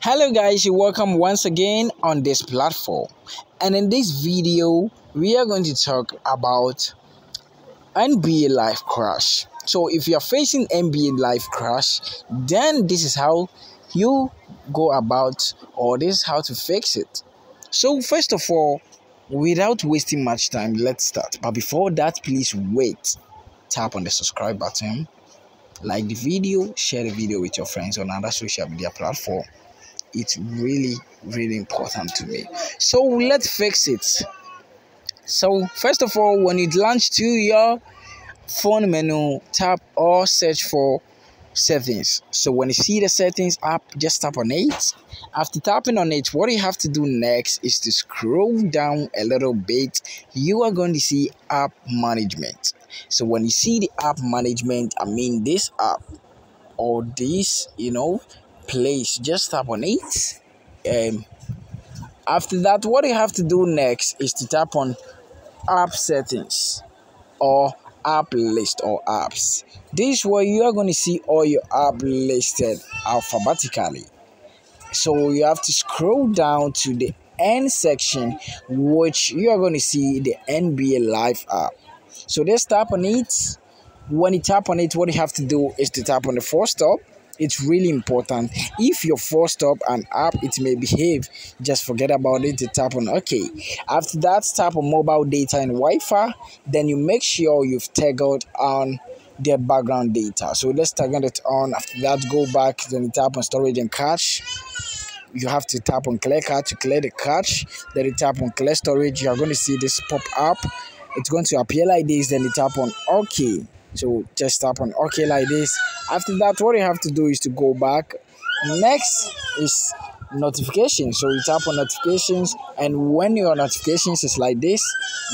Hello guys, you're welcome once again on this platform. And in this video, we are going to talk about NBA life crash. So if you're facing NBA life crash, then this is how you go about, or this is how to fix it. So first of all, without wasting much time, let's start. But before that, please wait. Tap on the subscribe button, like the video, share the video with your friends on other social media platform. It's really important to me. So let's fix it. So first of all, when you launch to your phone menu, tap or search for settings. So when you see the settings app, just tap on it. After tapping on it, what you have to do next is to scroll down a little bit. You are going to see app management. So when you see the app management, I mean this app or this place, just tap on it. After that, what you have to do next is to tap on app settings or app list or apps. This is where you are going to see all your app listed alphabetically. So you have to scroll down to the end section, which you are going to see the NBA Live app. So just tap on it. When you tap on it, what you have to do is to tap on the force stop. It's really important. If your force stop an app, it may behave, just forget about it. To tap on OK. After that, tap on mobile data and Wi-Fi. Then you make sure you've toggled on the background data. So let's toggle it on. After that, go back. Then you tap on storage and cache. You have to tap on clear cache to clear the cache. Then you tap on clear storage. You are going to see this pop up. It's going to appear like this. Then you tap on OK. So just tap on OK like this. After that, what you have to do is to go back. Next is notifications. So you tap on notifications, and when your notifications is like this,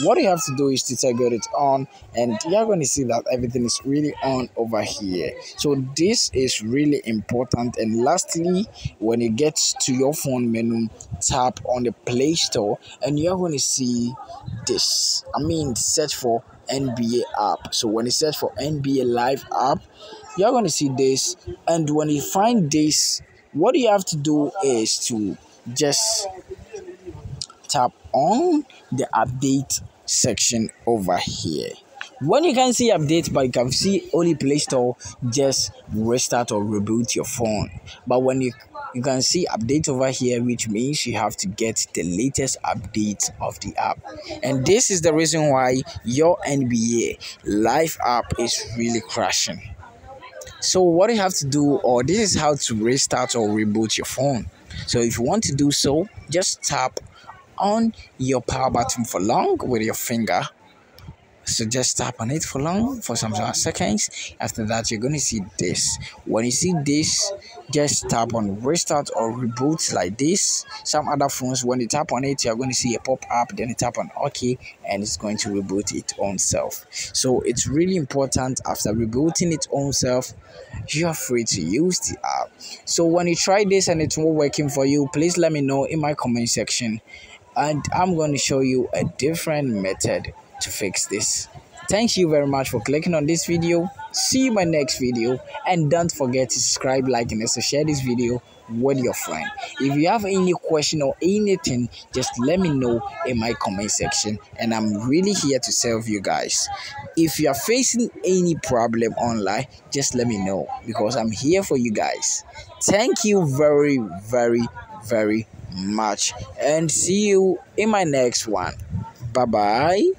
what you have to do is to toggle it on, and you're going to see that everything is really on over here. So this is really important. And lastly, when you get to your phone menu, tap on the Play Store, and you're going to see this. Search for NBA app. So when you search for NBA Live app, you're going to see this. And when you find this, what you have to do is to just tap on the update section over here. When you can see update, but you can see only Play Store, just restart or reboot your phone. But when you can see update over here, which means you have to get the latest update of the app. And this is the reason why your NBA Live app is really crashing. So what you have to do, or this is how to restart or reboot your phone. So if you want to do so, just tap on your power button for long with your finger. So just tap on it for long, for some seconds. After that, you're going to see this. When you see this, just tap on restart or reboot like this. Some other phones, when you tap on it, you're going to see a pop-up. Then you tap on OK, and it's going to reboot its own self. So it's really important. After rebooting its own self, you are free to use the app. So when you try this and it's not working for you, please let me know in my comment section, and I'm going to show you a different method to fix this. Thank you very much for clicking on this video. See you in my next video, and don't forget to subscribe, like, and also share this video with your friend. If you have any question or anything, just let me know in my comment section, and I'm really here to serve you guys. If you are facing any problem online, just let me know, because I'm here for you guys. Thank you very much, and see you in my next one. Bye bye.